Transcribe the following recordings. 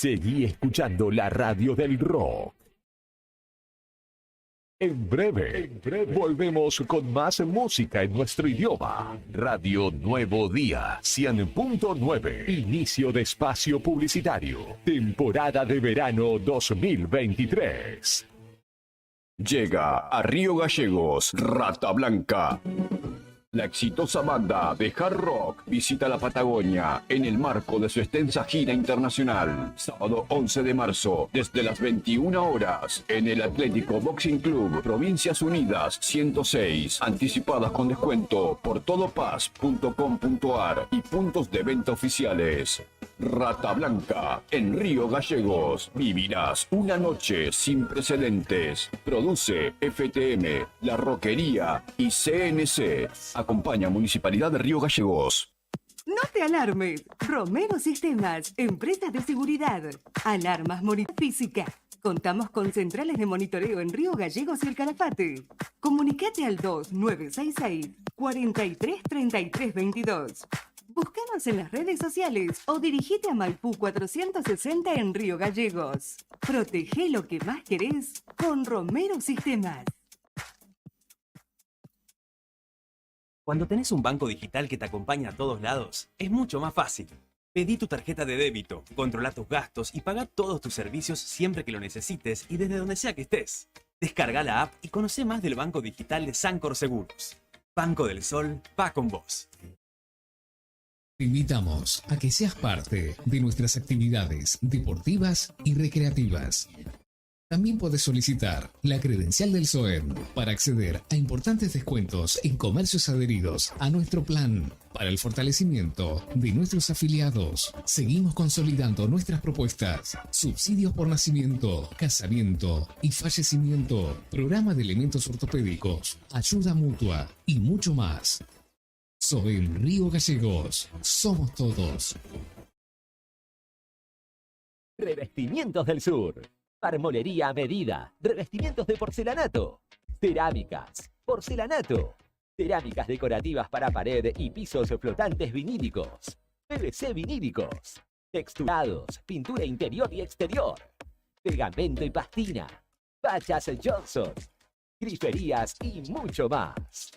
Seguí escuchando la radio del rock. En breve, volvemos con más música en nuestro idioma. Radio Nuevo Día, 100.9. Inicio de espacio publicitario. Temporada de verano 2023. Llega a Río Gallegos, Rata Blanca. La exitosa banda de hard rock visita la Patagonia en el marco de su extensa gira internacional. Sábado 11 de marzo, desde las 21 horas, en el Atlético Boxing Club, Provincias Unidas 106. Anticipadas con descuento por todopaz.com.ar y puntos de venta oficiales. Rata Blanca, en Río Gallegos. Vivirás una noche sin precedentes. Produce FTM, La Roquería y CNC. Acompaña Municipalidad de Río Gallegos. No te alarmes. Romero Sistemas, empresa de seguridad. Alarmas física. Contamos con centrales de monitoreo en Río Gallegos y El Calafate. Comunicate al 2966 43 33 22. Búscanos en las redes sociales o dirigite a Maipú 460 en Río Gallegos. Protege lo que más querés con Romero Sistemas. Cuando tenés un banco digital que te acompaña a todos lados, es mucho más fácil. Pedí tu tarjeta de débito, controla tus gastos y paga todos tus servicios siempre que lo necesites y desde donde sea que estés. Descarga la app y conoce más del banco digital de Sancor Seguros. Banco del Sol va con vos. Te invitamos a que seas parte de nuestras actividades deportivas y recreativas. También puedes solicitar la credencial del SOEM para acceder a importantes descuentos en comercios adheridos a nuestro plan. Para el fortalecimiento de nuestros afiliados, seguimos consolidando nuestras propuestas: subsidios por nacimiento, casamiento y fallecimiento, programa de elementos ortopédicos, ayuda mutua y mucho más. SOEM Río Gallegos, somos todos. Revestimientos del Sur. Marmolería a medida. Revestimientos de porcelanato. Cerámicas. Porcelanato. Cerámicas decorativas para pared y pisos flotantes vinílicos. PVC vinílicos. Texturados. Pintura interior y exterior. Pegamento y pastina. Fachas Johnson. Griferías y mucho más.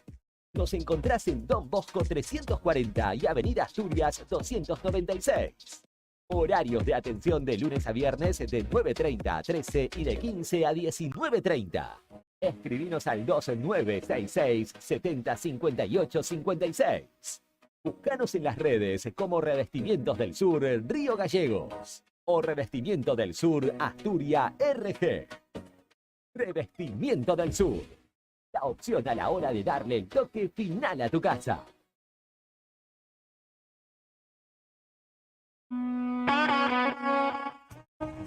Nos encontrás en Don Bosco 340 y Avenida Asturias 296. Horarios de atención de lunes a viernes de 9:30 a 13 y de 15 a 19:30. Escribinos al 2966 70 58 56. Búscanos en las redes como Revestimientos del Sur Río Gallegos o Revestimiento del Sur Asturias RG. Revestimiento del Sur. La opción a la hora de darle el toque final a tu casa.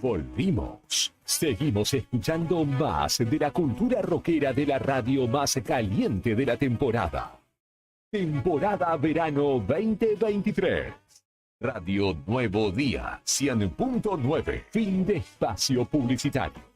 Volvimos. Seguimos escuchando más de la cultura rockera de la radio más caliente de la temporada. Temporada Verano 2023. Radio Nuevo Día, 100.9. Fin de espacio publicitario.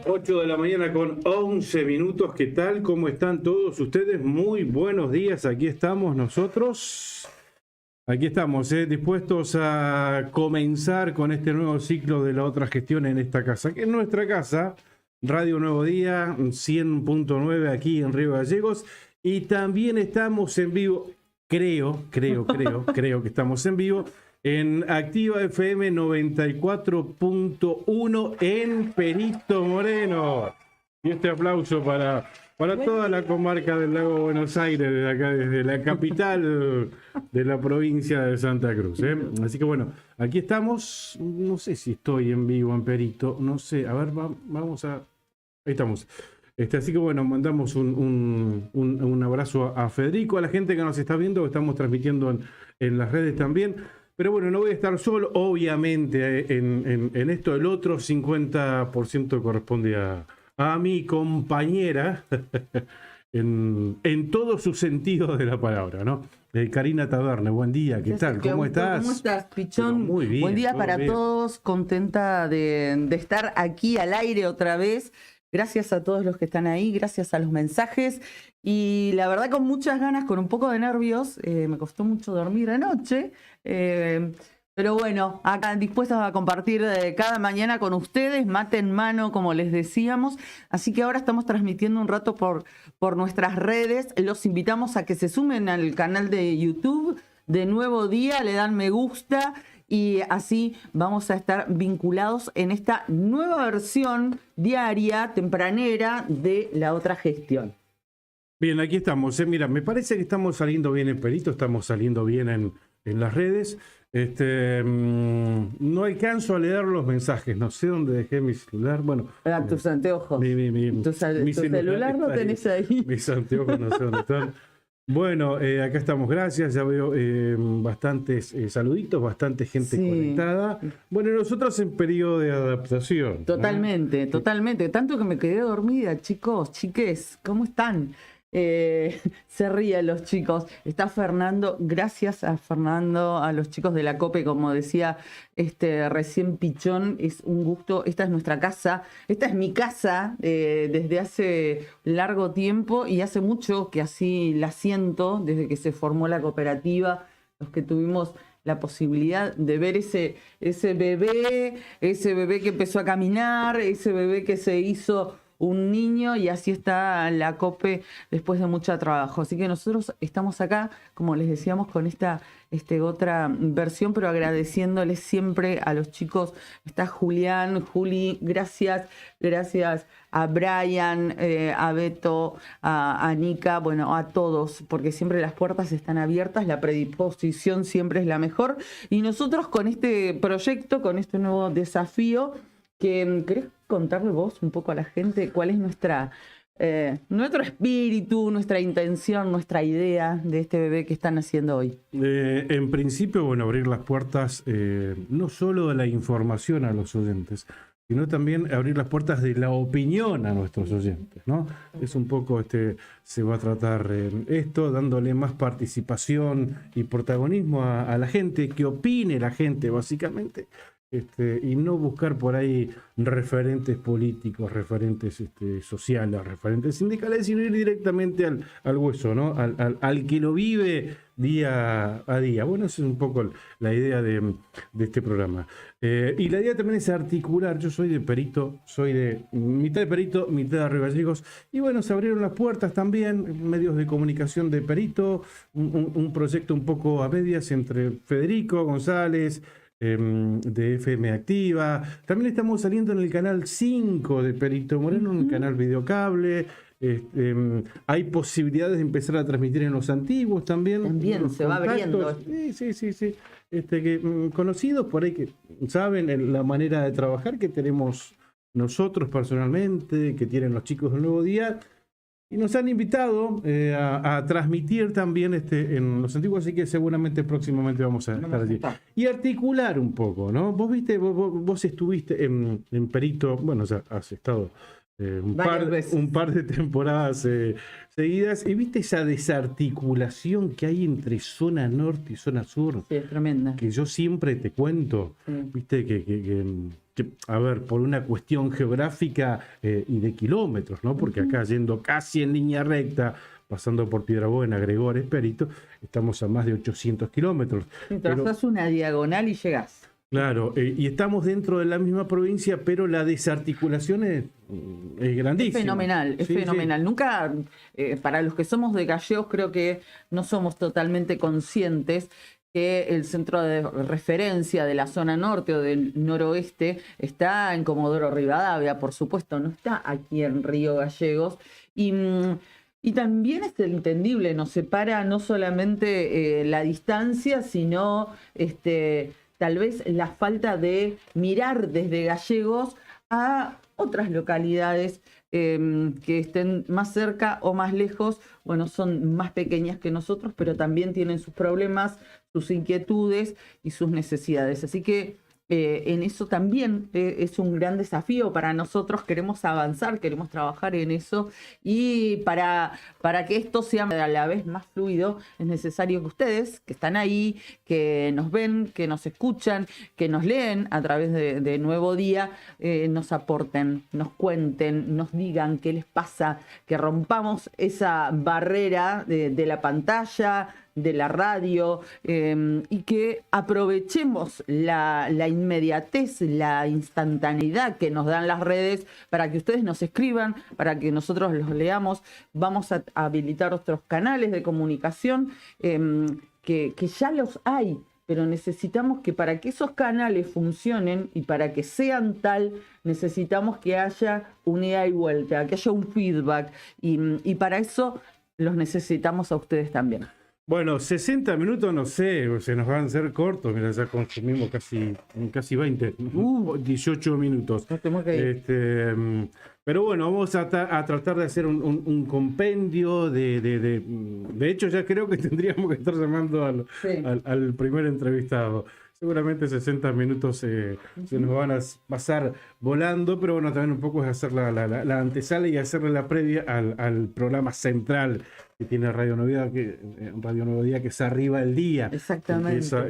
8 de la mañana con 11 minutos. ¿Qué tal? ¿Cómo están todos ustedes? Muy buenos días. Aquí estamos nosotros. Aquí estamos, dispuestos a comenzar con este nuevo ciclo de la otra gestión en esta casa, que es nuestra casa, Radio Nuevo Día, 100.9 aquí en Río Gallegos. Y también estamos en vivo, creo que estamos en vivo, en Activa FM 94.1 en Perito Moreno. Y este aplauso para toda la comarca del Lago Buenos Aires, desde acá, desde la capital de la provincia de Santa Cruz. Así que bueno, aquí estamos. No sé si estoy en vivo en Perito, no sé. A ver, vamos a... Ahí estamos. Así que bueno, mandamos un abrazo a Federico, a la gente que nos está viendo, que estamos transmitiendo en las redes también. Pero bueno, no voy a estar solo, obviamente, en esto. El otro 50% corresponde a mi compañera, en todo su sentido de la palabra, ¿no? Karina Taverne, buen día, ¿qué tal? ¿Cómo estás? ¿Cómo estás, Pichón? Muy bien. Buen día para bien. todos, contenta de estar aquí al aire otra vez. Gracias a todos los que están ahí, gracias a los mensajes. Y la verdad con muchas ganas, con un poco de nervios, me costó mucho dormir anoche. Pero bueno, acá dispuestos a compartir cada mañana con ustedes, mate en mano, como les decíamos. Así que ahora estamos transmitiendo un rato por nuestras redes. Los invitamos a que se sumen al canal de YouTube de Nuevo Día, le dan me gusta y así vamos a estar vinculados en esta nueva versión diaria, tempranera de la otra gestión. Bien, aquí estamos. Mira, me parece que estamos saliendo bien en Perito, estamos saliendo bien en las redes. No alcanzo a leer los mensajes, no sé dónde dejé mi celular. Bueno, Tus anteojos. Tu celular lo tenés ahí. Mis anteojos no sé dónde están. Bueno, acá estamos, gracias. Ya veo bastantes saluditos, bastante gente conectada. Bueno, nosotros en periodo de adaptación. Totalmente, ¿no? Totalmente. Tanto que me quedé dormida, chicos, chiques, ¿cómo están? Se ríen los chicos. Está Fernando, gracias a Fernando, a los chicos de la COPE, como decía recién Pichón, es un gusto. Esta es nuestra casa, esta es mi casa desde hace largo tiempo y hace mucho que así la siento, desde que se formó la cooperativa, los que tuvimos la posibilidad de ver ese bebé que empezó a caminar, ese bebé que se hizo un niño y así está la COPE después de mucho trabajo. Así que nosotros estamos acá, como les decíamos, con esta otra versión, pero agradeciéndoles siempre a los chicos. Está Julián, Juli, gracias a Brian, a Beto, a Nika, bueno, a todos, porque siempre las puertas están abiertas, la predisposición siempre es la mejor. Y nosotros con este proyecto, con este nuevo desafío, ¿querés contarle vos un poco a la gente cuál es nuestro espíritu, nuestra intención, nuestra idea de este bebé que están haciendo hoy? En principio, bueno, abrir las puertas no solo de la información a los oyentes, sino también abrir las puertas de la opinión a nuestros oyentes, ¿no? Es un poco, se va a tratar esto, dándole más participación y protagonismo a la gente, que opine la gente, básicamente. Y no buscar por ahí referentes políticos, referentes sociales, referentes sindicales, sino ir directamente al hueso, ¿no? Al que lo vive día a día. Bueno, esa es un poco la idea de este programa. Y la idea también es articular. Yo soy de Perito, soy de mitad de Perito, mitad de Río Gallegos. Y bueno, se abrieron las puertas también, medios de comunicación de Perito, un proyecto un poco a medias entre Federico González, de FM Activa. También estamos saliendo en el canal 5 de Perito Moreno, en el canal Videocable. Hay posibilidades de empezar a transmitir en los antiguos también. También se va abriendo. Sí. Conocidos por ahí que saben la manera de trabajar que tenemos nosotros personalmente, que tienen los chicos del Nuevo Día. Y nos han invitado a transmitir también en los antiguos, así que seguramente próximamente vamos a estar allí. Y articular un poco, ¿no? Vos estuviste en Perito, bueno, ya has estado un par de temporadas seguidas, y viste esa desarticulación que hay entre zona norte y zona sur. Sí, es tremenda. Que yo siempre te cuento, viste que a ver, por una cuestión geográfica y de kilómetros, ¿no? Porque acá yendo casi en línea recta, pasando por Piedrabuena, Gregores, Perito, estamos a más de 800 kilómetros. Trazás una diagonal y llegás. Claro, y estamos dentro de la misma provincia, pero la desarticulación es grandísima. Es fenomenal. Nunca, para los que somos de Gallegos, creo que no somos totalmente conscientes que el centro de referencia de la zona norte o del noroeste está en Comodoro Rivadavia, por supuesto, no está aquí en Río Gallegos. Y también es entendible, nos separa no solamente la distancia, sino tal vez la falta de mirar desde Gallegos a otras localidades que estén más cerca o más lejos. Bueno, son más pequeñas que nosotros, pero también tienen sus problemas, sus inquietudes y sus necesidades. Así que en eso también es un gran desafío para nosotros. Queremos avanzar, queremos trabajar en eso, y para que esto sea a la vez más fluido es necesario que ustedes, que están ahí, que nos ven, que nos escuchan, que nos leen a través de Nuevo Día, nos aporten, nos cuenten, nos digan qué les pasa, que rompamos esa barrera de la pantalla, de la radio, y que aprovechemos la inmediatez, la instantaneidad que nos dan las redes para que ustedes nos escriban, para que nosotros los leamos. Vamos a habilitar otros canales de comunicación que ya los hay, pero necesitamos que para que esos canales funcionen y para que sean tal, necesitamos que haya un ida y vuelta, que haya un feedback, y para eso los necesitamos a ustedes también. Bueno, 60 minutos, no sé, se nos van a hacer cortos. Mira, ya consumimos casi 20, 18 minutos. Pero bueno, vamos a tratar de hacer un compendio de hecho, ya creo que tendríamos que estar llamando al primer entrevistado. Seguramente 60 minutos se nos van a pasar volando, pero bueno, también un poco es hacer la antesala y hacerle la previa al programa central que tiene Radio Nuevo Día, que es Arriba del Día. Exactamente. Empieza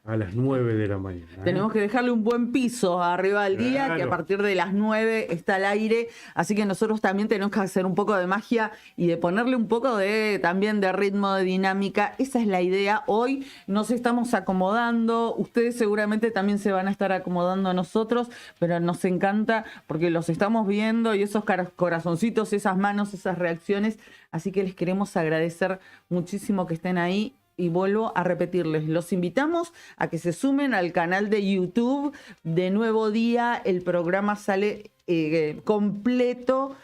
a las 9 de la mañana. Tenemos que dejarle un buen piso Arriba del Día, Claro. que a partir de las 9 está al aire, así que nosotros también tenemos que hacer un poco de magia y de ponerle un poco también de ritmo, de dinámica. Esa es la idea. Hoy nos estamos acomodando, ustedes seguramente también se van a estar acomodando a nosotros, pero nos encanta porque los estamos viendo y esos corazoncitos, esas manos, esas reacciones, así que les queremos agradecer muchísimo que estén ahí. Y vuelvo a repetirles, los invitamos a que se sumen al canal de YouTube de Nuevo Día. El programa sale completo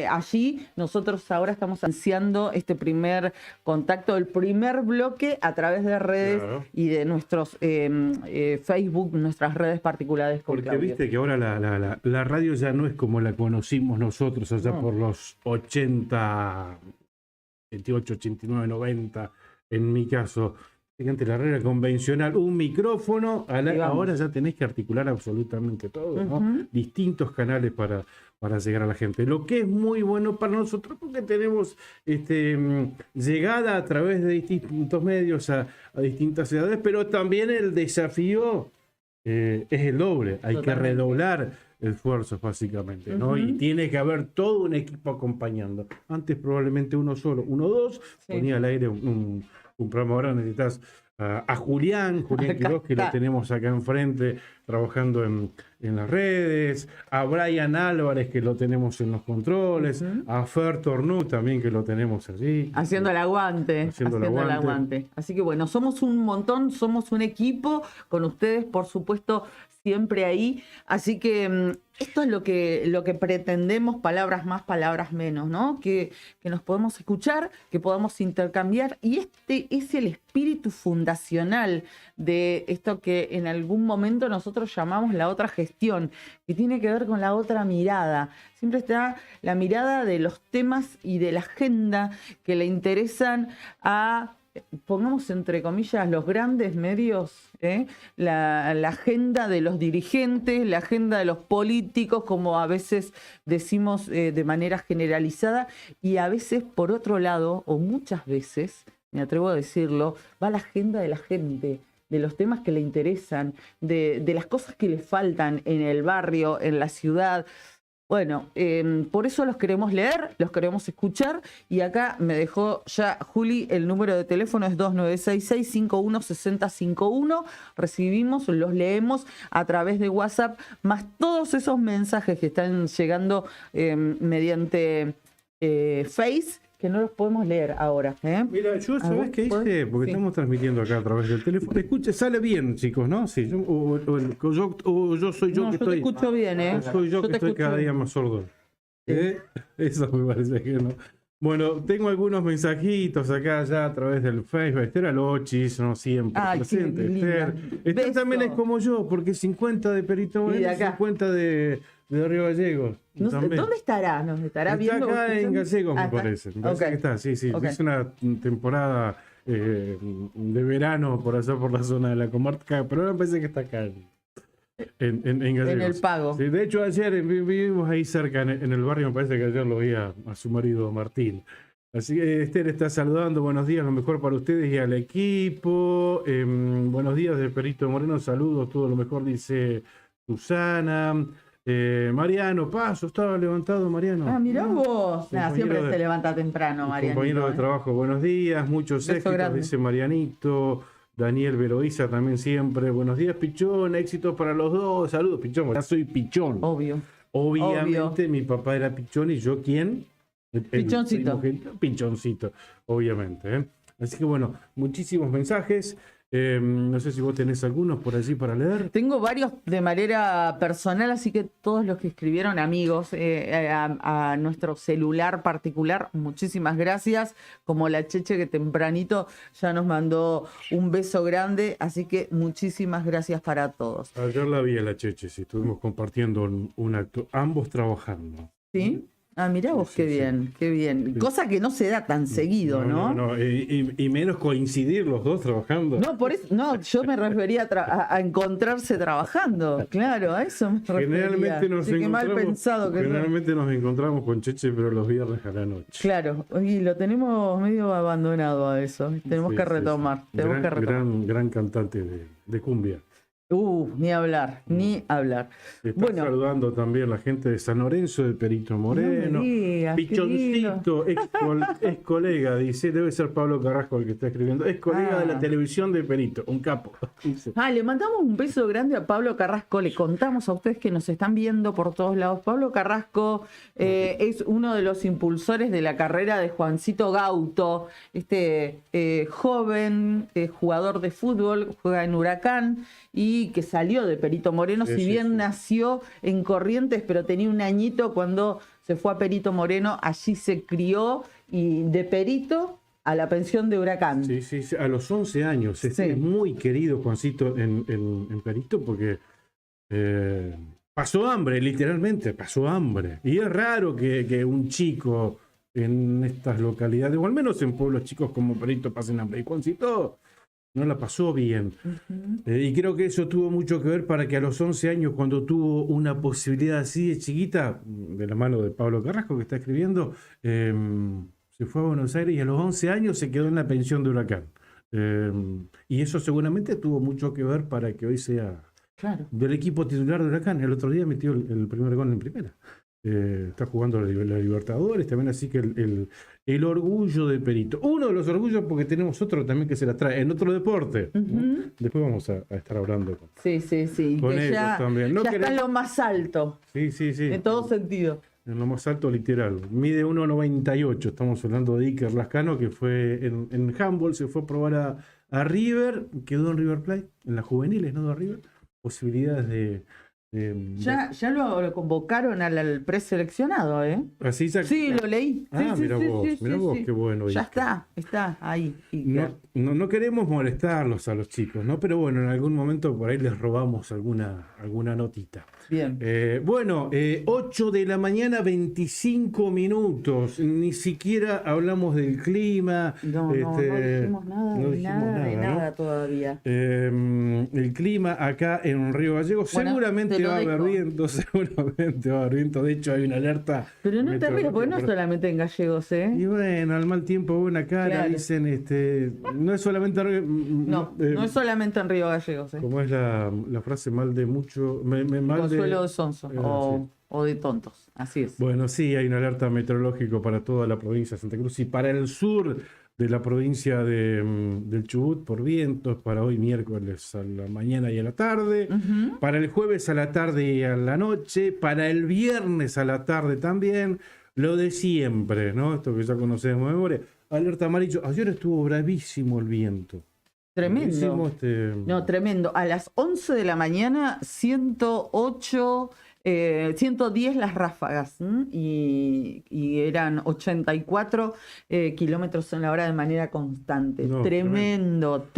allí. Nosotros ahora estamos ansiando este primer contacto, el primer bloque a través de redes y de nuestros Facebook, nuestras redes particulares. Con Porque Claudio. viste que ahora la radio ya no es como la conocimos nosotros allá por los 80, 88, 89, 90. En mi caso, fíjate, la radio convencional, un micrófono, ahora ya tenés que articular absolutamente todo, ¿no? Distintos canales para llegar a la gente. Lo que es muy bueno para nosotros porque tenemos llegada a través de distintos medios a distintas ciudades, pero también el desafío es el doble. Hay que redoblar esfuerzos básicamente, ¿no? Y tiene que haber todo un equipo acompañando. Antes probablemente uno solo, uno o dos, ponía al aire un programa. Ahora necesitas a Julián Quiroz, que lo tenemos acá enfrente trabajando en las redes, a Brian Álvarez, que lo tenemos en los controles, a Fer Tornú también, que lo tenemos allí. Haciendo el aguante. Así que bueno, somos un montón, somos un equipo, con ustedes, por supuesto, siempre ahí. Así que esto es lo que pretendemos, palabras más, palabras menos, ¿no? Que nos podemos escuchar, que podamos intercambiar. Y este es el espíritu fundacional de esto que en algún momento nosotros llamamos la otra gestión, que tiene que ver con la otra mirada. Siempre está la mirada de los temas y de la agenda que le interesan a, pongamos entre comillas, los grandes medios, la agenda de los dirigentes, la agenda de los políticos, como a veces decimos de manera generalizada, y a veces, por otro lado, o muchas veces, me atrevo a decirlo, va la agenda de la gente, de los temas que le interesan, de las cosas que le faltan en el barrio, en la ciudad. Bueno, por eso los queremos leer, los queremos escuchar, y acá me dejó ya Juli, el número de teléfono es 2966-516051, recibimos, los leemos a través de WhatsApp, más todos esos mensajes que están llegando mediante Face, que no los podemos leer ahora. Mira, yo, ¿sabés qué hice? Porque estamos transmitiendo acá a través del teléfono. Escuche, sale bien, chicos, ¿no? Sí, yo soy yo no, que yo estoy. te escucho bien, Soy yo que estoy cada día más sordo. Eso me parece que no. Bueno, tengo algunos mensajitos acá ya a través del Facebook. Esther Alochis, no siempre presente. Esther también es como yo, porque 50 de Perito Moreno, 50 de Río Gallegos. ¿Dónde estará? ¿Nos estará viendo? Está acá en Gallegos, me parece. Me parece que está, sí. Es una temporada de verano por allá por la zona de la comarca, pero ahora me parece que está acá en Gallegos. En el Pago. Sí, de hecho, ayer vivimos ahí cerca en el barrio, me parece que ayer lo vi a su marido Martín. Así que Esther está saludando, buenos días, lo mejor para ustedes y al equipo. Buenos días de Perito Moreno, saludos, todo lo mejor, dice Susana. Mariano Paso, estaba levantado Mariano. Ah, mirá vos. Siempre se levanta temprano, Mariano. Compañero de trabajo, buenos días, muchos éxitos, grande. dice Marianito. Daniel Veloiza también siempre. Buenos días, Pichón, éxitos para los dos. Saludos, Pichón. Ya soy Pichón. Obviamente, mi papá era Pichón y yo, ¿quién? Pichoncito. Pichoncito, obviamente. Así que bueno, muchísimos mensajes. No sé si vos tenés algunos por allí para leer. Tengo varios de manera personal, así que todos los que escribieron, amigos, a nuestro celular particular, muchísimas gracias. Como la Cheche, que tempranito ya nos mandó un beso grande, así que muchísimas gracias para todos. Ayer la vi a la Cheche, sí, estuvimos compartiendo un acto, ambos trabajando. ¿Sí? Ah, mirá vos, qué bien, qué bien. Cosa que no se da tan seguido, ¿no? Y menos coincidir los dos trabajando. No, por eso, no, yo me refería a encontrarse trabajando, claro, a eso me refería. Generalmente nos Sí, qué mal encontramos, pensado que generalmente nos encontramos con Cheche, pero los viernes a la noche. Claro, y lo tenemos medio abandonado a eso. Tenemos Sí, que sí, retomar, sí. tenemos que retomar. Gran cantante de cumbia. Ni hablar, ni hablar. Está Bueno, saludando también la gente de San Lorenzo, de Perito Moreno. No me digas, qué Pichoncito, ex colega, dice, debe ser Pablo Carrasco el que está escribiendo. Es colega de la televisión de Perito, un capo. Dice. le mandamos un beso grande a Pablo Carrasco. Le contamos a ustedes que nos están viendo por todos lados. Pablo Carrasco es uno de los impulsores de la carrera de Juancito Gauto, este joven jugador de fútbol, juega en Huracán y que salió de Perito Moreno, si bien nació en Corrientes, pero tenía un añito cuando se fue a Perito Moreno, allí se crió y de Perito a la pensión de Huracán. Sí, a los 11 años. Es muy querido Juancito en Perito porque pasó hambre, literalmente, pasó hambre. Y es raro que un chico en estas localidades, o al menos en pueblos chicos como Perito, pasen hambre. Y Juancito no la pasó bien. Y creo que eso tuvo mucho que ver para que a los 11 años, cuando tuvo una posibilidad así de chiquita, de la mano de Pablo Carrasco que está escribiendo, se fue a Buenos Aires y a los 11 años se quedó en la pensión de Huracán. Y eso seguramente tuvo mucho que ver para que hoy sea del equipo titular de Huracán. El otro día metió el primer gol en primera. Está jugando la Libertadores también, así que el orgullo de Perito. Uno de los orgullos, porque tenemos otro también que se la trae en otro deporte. ¿No? Después vamos a estar hablando con que ellos también. No ya está en lo más alto. Sí. En todo sentido. En lo más alto literal. Mide 1,98. Estamos hablando de Iker Lascano, que fue en handball, se fue a probar a River, quedó en River Plate, en las juveniles, ¿no? De River. Posibilidades de ya lo convocaron al preseleccionado, ¿eh? ¿Así sí, lo leí. Mira vos, qué bueno. Ya está ahí. No queremos molestarlos a los chicos, ¿no? Pero bueno, en algún momento por ahí les robamos alguna notita. Bien. 8 de la mañana, 25 minutos. Ni siquiera hablamos del clima. No dijimos nada todavía. El clima acá en Río Gallegos seguramente va a haber viento, De hecho, hay una alerta. Pero no te rías, porque no es solamente en Gallegos, ¿eh? Y bueno, al mal tiempo, buena cara, dicen, no es solamente no es solamente en Río Gallegos, ¿eh? Como es la frase, mal de mucho, consuelo de sonso o de tontos, así es. Bueno, sí, hay una alerta meteorológica para toda la provincia de Santa Cruz y para el sur de la provincia del Chubut por vientos, para hoy miércoles a la mañana y a la tarde, para el jueves a la tarde y a la noche, para el viernes a la tarde también, lo de siempre, ¿no? Esto que ya conocemos de memoria. Alerta amarillo, ayer estuvo bravísimo el viento. Tremendo. No, tremendo. A las 11 de la mañana, 110 las ráfagas y eran 84 kilómetros en la hora de manera constante. Tremendo.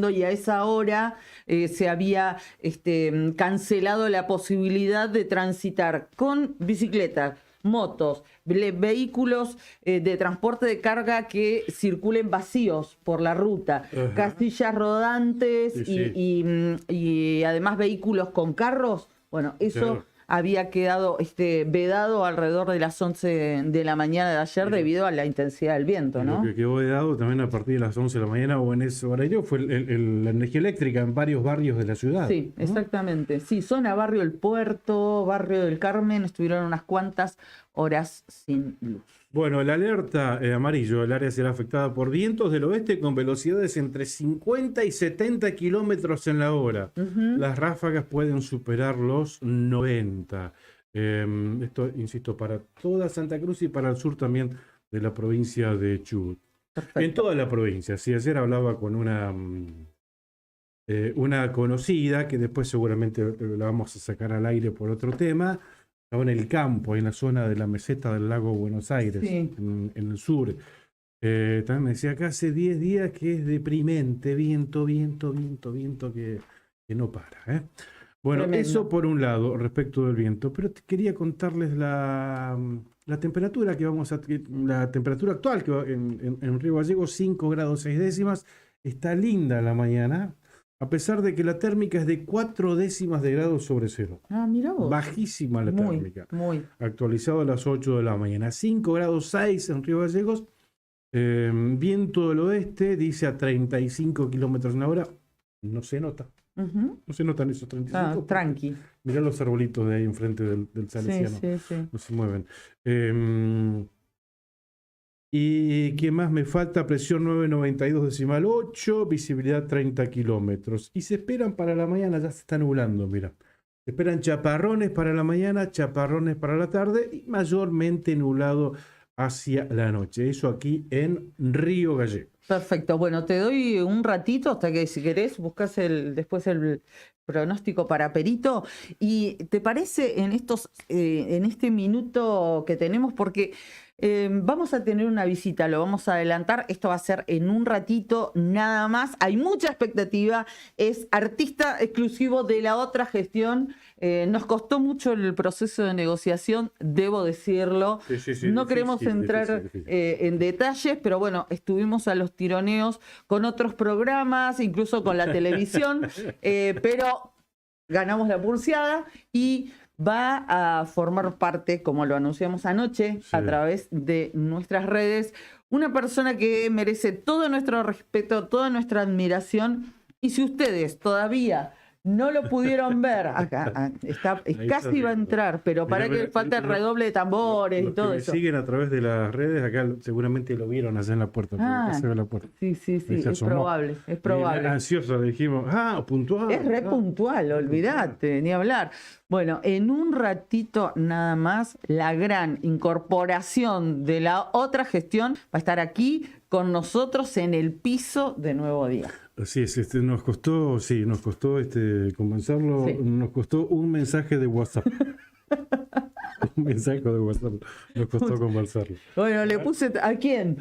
Y a esa hora se había cancelado la posibilidad de transitar con bicicletas, motos, vehículos de transporte de carga que circulen vacíos por la ruta, casillas rodantes y además vehículos con carros. Bueno, eso había quedado vedado alrededor de las 11 de la mañana de ayer debido a la intensidad del viento, ¿no? Lo que quedó vedado también a partir de las 11 de la mañana o en ese horario fue la energía eléctrica en varios barrios de la ciudad. Sí, ¿no? Exactamente. Sí, zona Barrio El Puerto, Barrio del Carmen, estuvieron unas cuantas horas sin luz. Bueno, la alerta amarillo, el área será afectada por vientos del oeste con velocidades entre 50 y 70 kilómetros en la hora. Las ráfagas pueden superar los 90. Esto, insisto, para toda Santa Cruz y para el sur también de la provincia de Chubut. Perfecto. En toda la provincia. Sí, ayer hablaba con una conocida, que después seguramente la vamos a sacar al aire por otro tema. Estaba en el campo, en la zona de la meseta del lago Buenos Aires, en el sur. También me decía, acá hace 10 días que es deprimente, viento que no para. Bueno, tremendo. Eso por un lado, respecto del viento. Pero quería contarles la la temperatura la temperatura actual que va en Río Gallegos, 5 grados 6 décimas, está linda la mañana, a pesar de que la térmica es de 4 décimas de grado sobre cero. Ah, mira vos. Bajísima la térmica. Muy. Actualizado a las 8 de la mañana. 5 grados 6 en Río Gallegos. Viento del oeste, dice a 35 kilómetros en hora. No se nota. Ujú. No se notan esos 35. Tranqui. Mirá los arbolitos de ahí enfrente del Salesiano. Sí. No se mueven. ¿Y qué más me falta? Presión 992,8, visibilidad 30 kilómetros. Y se esperan para la mañana, ya se está nublando, mira. Se esperan chaparrones para la mañana, chaparrones para la tarde y mayormente nublado hacia la noche. Eso aquí en Río Gallegos. Perfecto. Bueno, te doy un ratito hasta que, si querés, buscas después el pronóstico para Perito. ¿Y te parece en este minuto que tenemos? Porque vamos a tener una visita, lo vamos a adelantar. Esto va a ser en un ratito nada más. Hay mucha expectativa. Es artista exclusivo de la otra gestión. Nos costó mucho el proceso de negociación, debo decirlo. Sí, no queremos entrar en detalles, pero bueno, estuvimos a los tironeos con otros programas, incluso con la televisión, pero ganamos la pulseada y va a formar parte, como lo anunciamos anoche, a través de nuestras redes, una persona que merece todo nuestro respeto, toda nuestra admiración. Y si ustedes todavía no lo pudieron ver, acá casi va a entrar, pero para que falta el redoble de tambores y todo eso. Los que me siguen a través de las redes, acá seguramente lo vieron allá en la puerta. La puerta. Sí, es probable, es probable. Ansioso le dijimos, puntual. Es re puntual, olvídate, ni hablar. Bueno, en un ratito nada más, la gran incorporación de la otra gestión va a estar aquí con nosotros en el piso de Nuevo Día. Así es, nos costó convencerlo, nos costó un mensaje de WhatsApp. Un mensaje de WhatsApp nos costó conversarlo. Bueno, le puse ¿a quién?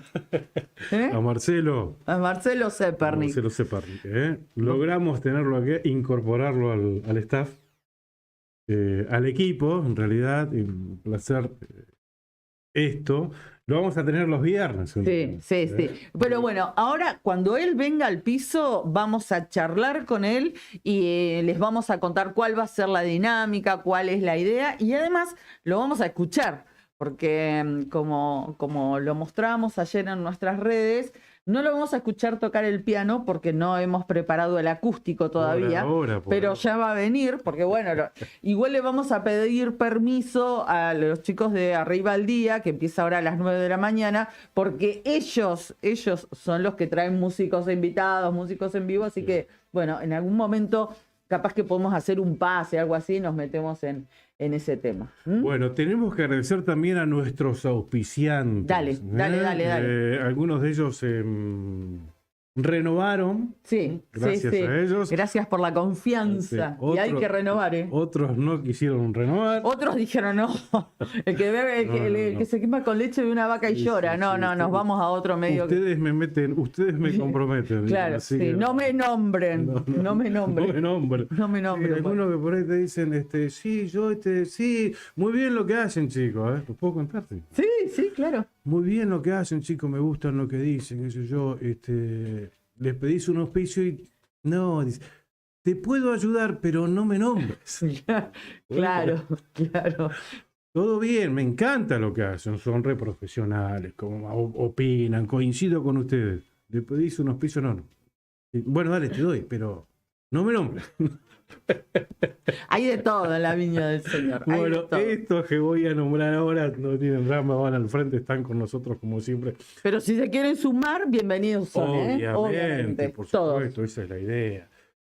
A Marcelo. A Marcelo Zepernik. Logramos tenerlo aquí, incorporarlo al staff, al equipo, en realidad, un placer esto. Lo vamos a tener los viernes. Sí. Pero bueno, ahora cuando él venga al piso, vamos a charlar con él y les vamos a contar cuál va a ser la dinámica, cuál es la idea, y además lo vamos a escuchar, porque como lo mostramos ayer en nuestras redes, no lo vamos a escuchar tocar el piano porque no hemos preparado el acústico todavía, pero ya va a venir, porque bueno, igual le vamos a pedir permiso a los chicos de Arriba al Día, que empieza ahora a las 9 de la mañana, porque ellos son los que traen músicos invitados, músicos en vivo, así que bueno, en algún momento capaz que podemos hacer un pase, algo así, nos metemos en ese tema. Bueno, tenemos que agradecer también a nuestros auspiciantes. Dale. Algunos de ellos renovaron. Gracias a ellos. Gracias por la confianza. Y hay que renovar, Otros no quisieron renovar. Otros dijeron no. El que bebe, el que se quema con leche de una vaca y llora. Nos vamos a otro medio. Ustedes me comprometen. Claro, no me nombren. No me nombren. Algunos que por ahí te dicen, muy bien lo que hacen, chicos. ¿Lo puedo contarte? Sí, claro. Muy bien lo que hacen, chicos, me gustan lo que dicen, eso yo, les pedís un auspicio y no, dice, te puedo ayudar, pero no me nombres. Claro. Todo bien, me encanta lo que hacen, son re profesionales, como opinan, coincido con ustedes. Le pedís un auspicio, no. Bueno, dale, te doy, pero no me nombres. Hay de todo en la viña del Señor. Bueno, estos que voy a nombrar ahora no tienen rama, van al frente, están con nosotros como siempre. Pero si se quieren sumar, bienvenidos son. Obviamente, por supuesto, todos. Esa es la idea.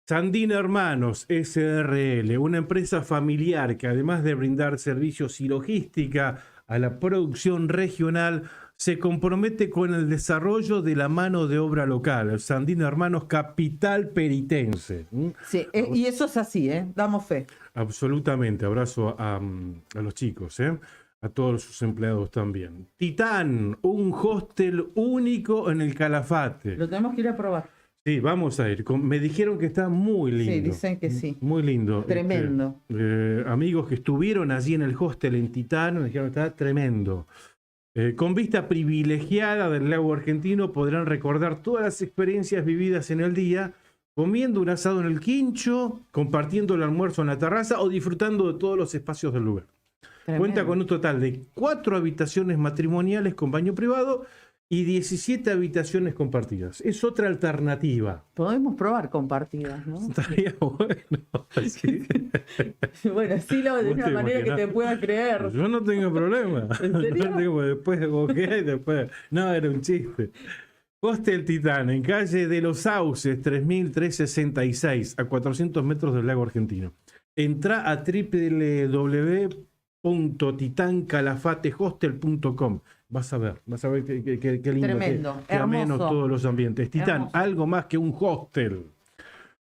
Sandina Hermanos SRL, una empresa familiar que además de brindar servicios y logística a la producción regional, se compromete con el desarrollo de la mano de obra local. Sandina Hermanos, capital peritense. Sí, y eso es así, damos fe. Absolutamente. Abrazo a los chicos, a todos sus empleados también. Titán, un hostel único en el Calafate. Lo tenemos que ir a probar. Sí, vamos a ir. Me dijeron que está muy lindo. Sí, dicen que sí. Muy lindo. Tremendo. Amigos que estuvieron allí en el hostel en Titán me dijeron que está tremendo. Con vista privilegiada del lago argentino podrán recordar todas las experiencias vividas en el día, comiendo un asado en el quincho, compartiendo el almuerzo en la terraza o disfrutando de todos los espacios del lugar. Tremendo. Cuenta con un total de 4 habitaciones matrimoniales con baño privado y 17 habitaciones compartidas. Es otra alternativa. Podemos probar compartidas, ¿no? Estaría bueno. Sí. Bueno, sí, de ¿Vos una te manera que imaginás? te pueda creer. Yo no tengo problema. ¿En serio? No tengo, después boquea y después. No, era un chiste. Hostel Titán, en calle de los Sauces, 3366, a 400 metros del lago argentino. Entrá a www.titancalafatehostel.com. Vas a ver qué lindo. Tremendo, qué amenos hermoso. todos los ambientes. Titán, Hermoso. algo más que un hostel.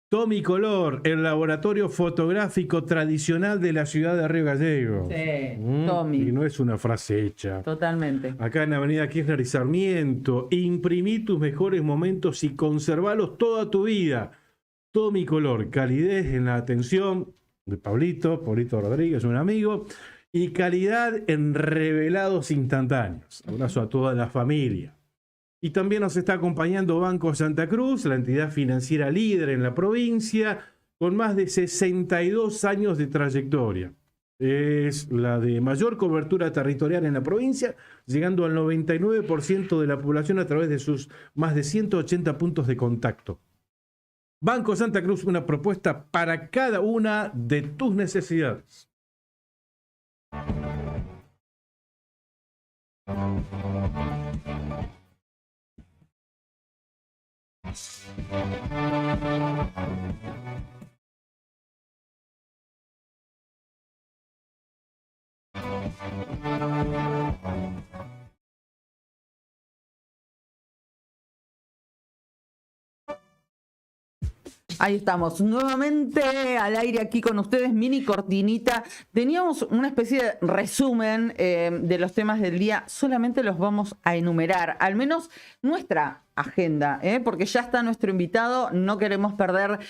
Tomicolor, el laboratorio fotográfico tradicional de la ciudad de Río Gallegos. Sí, Y Tommy. no es una frase hecha. Totalmente. Acá en Avenida Kirchner y Sarmiento, imprimí tus mejores momentos y conservalos toda tu vida. Tomicolor, calidez en la atención de Pablito Rodríguez, un amigo, y calidad en revelados instantáneos. Abrazo a toda la familia. Y también nos está acompañando Banco Santa Cruz, la entidad financiera líder en la provincia, con más de 62 años de trayectoria. Es la de mayor cobertura territorial en la provincia, llegando al 99% de la población a través de sus más de 180 puntos de contacto. Banco Santa Cruz, una propuesta para cada una de tus necesidades. Ahí estamos, nuevamente al aire aquí con ustedes, mini cortinita. Teníamos una especie de resumen de los temas del día, solamente los vamos a enumerar, al menos nuestra agenda, porque ya está nuestro invitado, no queremos perder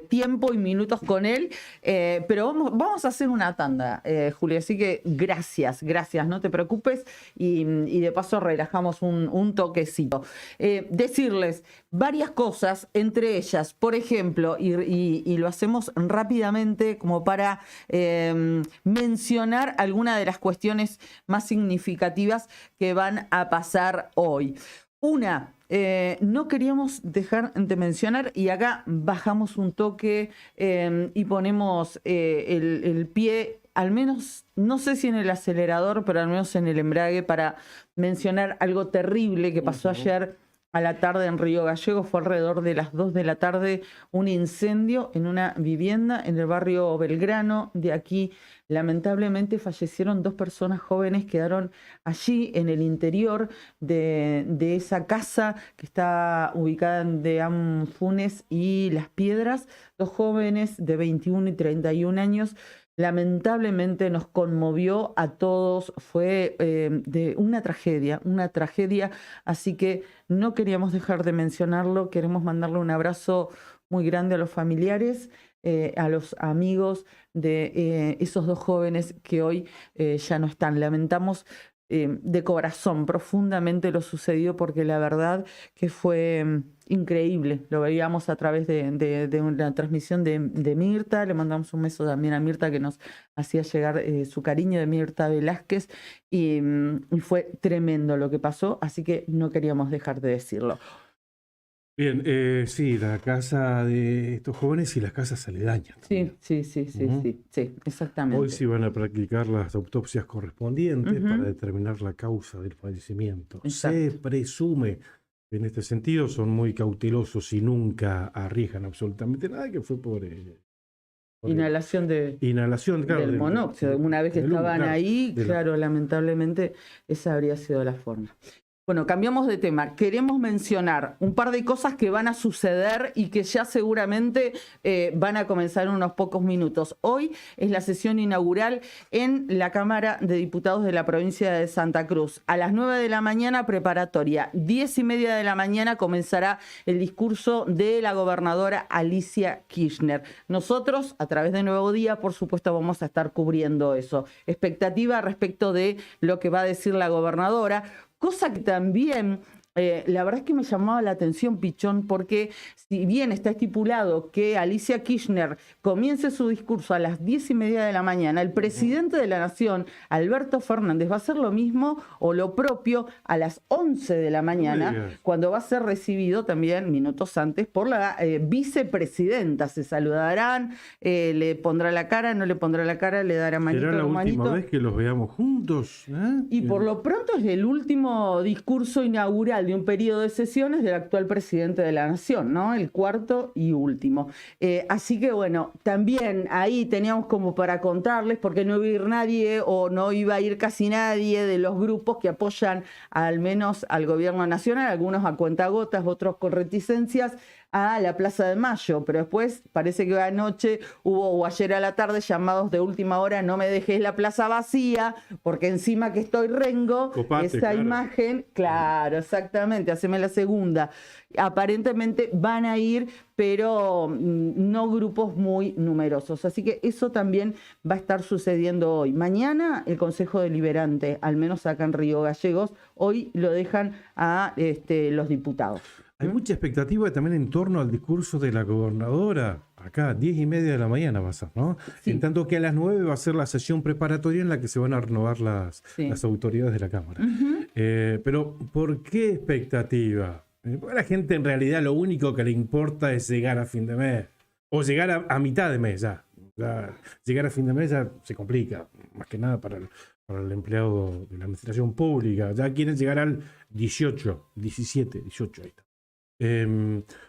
tiempo y minutos con él, pero vamos a hacer una tanda, Julio, así que gracias, no te preocupes y de paso relajamos un toquecito. Decirles varias cosas, entre ellas, por ejemplo, y lo hacemos rápidamente como para mencionar algunas de las cuestiones más significativas que van a pasar hoy. Una, no queríamos dejar de mencionar, y acá bajamos un toque y ponemos el pie, al menos, no sé si en el acelerador, pero al menos en el embrague, para mencionar algo terrible que pasó ayer a la tarde en Río Gallegos. Fue alrededor de las 2 de la tarde un incendio en una vivienda en el barrio Belgrano de aquí. Lamentablemente fallecieron 2 personas jóvenes, quedaron allí en el interior de esa casa que está ubicada en Deán Funes y Las Piedras. 2 jóvenes de 21 y 31 años. Lamentablemente nos conmovió a todos, fue de una tragedia, así que no queríamos dejar de mencionarlo. Queremos mandarle un abrazo muy grande a los familiares, a los amigos de esos 2 jóvenes que hoy ya no están. Lamentamos de corazón profundamente lo sucedido, porque la verdad que fue increíble. Lo veíamos a través de una transmisión de Mirta. Le mandamos un beso también a Mirta, que nos hacía llegar su cariño, de Mirta Velázquez, y fue tremendo lo que pasó, así que no queríamos dejar de decirlo. Bien, sí, la casa de estos jóvenes y las casas aledañas. Sí, exactamente. Hoy sí van a practicar las autopsias correspondientes para determinar la causa del fallecimiento. Exacto. Se presume, en este sentido, son muy cautelosos y nunca arriesgan absolutamente nada, que fue por Inhalación inhalación, claro, del monóxido. Una vez que del humo, estaban claro, ahí, de la- claro, lamentablemente esa habría sido la forma. Bueno, cambiamos de tema. Queremos mencionar un par de cosas que van a suceder y que ya seguramente van a comenzar en unos pocos minutos. Hoy es la sesión inaugural en la Cámara de Diputados de la provincia de Santa Cruz. A las 9 de la mañana, preparatoria. 10:30 de la mañana comenzará el discurso de la gobernadora Alicia Kirchner. Nosotros, a través de Nuevo Día, por supuesto, vamos a estar cubriendo eso. Expectativa respecto de lo que va a decir la gobernadora. Cosa que también, la verdad es que me llamaba la atención, Pichón, porque si bien está estipulado que Alicia Kirchner comience su discurso a las 10:30 de la mañana, el presidente de la Nación, Alberto Fernández, va a hacer lo mismo o lo propio a las 11 de la mañana, cuando va a ser recibido también minutos antes por la vicepresidenta. Se saludarán, le pondrá la cara, no le pondrá la cara, le dará manito. ¿Será la manito. última vez que los veamos juntos? Y por lo pronto es el último discurso inaugural de un periodo de sesiones del actual presidente de la Nación, ¿no? El cuarto y último. Así que bueno, también ahí teníamos como para contarles, porque no iba a ir nadie o no iba a ir casi nadie de los grupos que apoyan al menos al gobierno nacional, algunos a cuentagotas, otros con reticencias, a la Plaza de Mayo, pero después parece que anoche hubo, o ayer a la tarde, llamados de última hora: no me dejes la plaza vacía, porque encima que estoy rengo. Copate, esa claro. Imagen, claro, exactamente, haceme la segunda. Aparentemente van a ir, pero no grupos muy numerosos, así que eso también va a estar sucediendo hoy. Mañana el Consejo Deliberante, al menos acá en Río Gallegos, hoy lo dejan a los diputados. Hay mucha expectativa también en torno al discurso de la gobernadora. Acá, 10:30 de la mañana va a ser, ¿no? Sí. En tanto que a las 9 va a ser la sesión preparatoria en la que se van a renovar las autoridades de la Cámara. Pero, ¿por qué expectativa? Porque a la gente en realidad lo único que le importa es llegar a fin de mes. O llegar a mitad de mes ya. Llegar a fin de mes ya se complica. Más que nada para el empleado de la administración pública. Ya quieren llegar al 18, 17, 18, ahí está.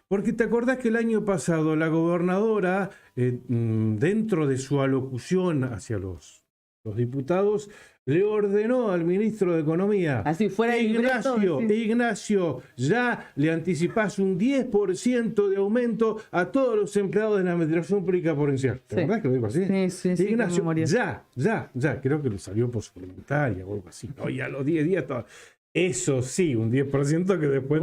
Porque te acordás que el año pasado la gobernadora, dentro de su alocución hacia los diputados, le ordenó al ministro de Economía: así fuera el Ignacio, ya le anticipás un 10% de aumento a todos los empleados de la administración pública provincial. ¿Te acordás que lo dijo así? Sí, Ignacio, con memoria. ya, creo que le salió por suplementaria o algo así, ¿no? Y a los 10 días todo. Eso sí, un 10% que después...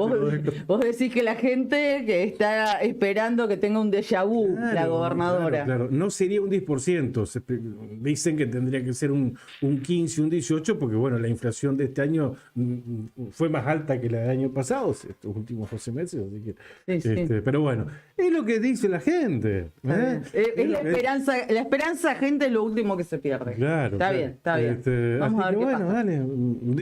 Vos decís que la gente que está esperando que tenga un déjà vu, Claro, la gobernadora. Claro, no sería un 10%. Dicen que tendría que ser un 15, un 18, porque bueno, la inflación de este año fue más alta que la del año pasado, estos últimos 12 meses. Así que, pero bueno, es lo que dice la gente. Es la esperanza, gente, es lo último que se pierde. Claro. Está bien. Vamos a ver qué pasa. Dale.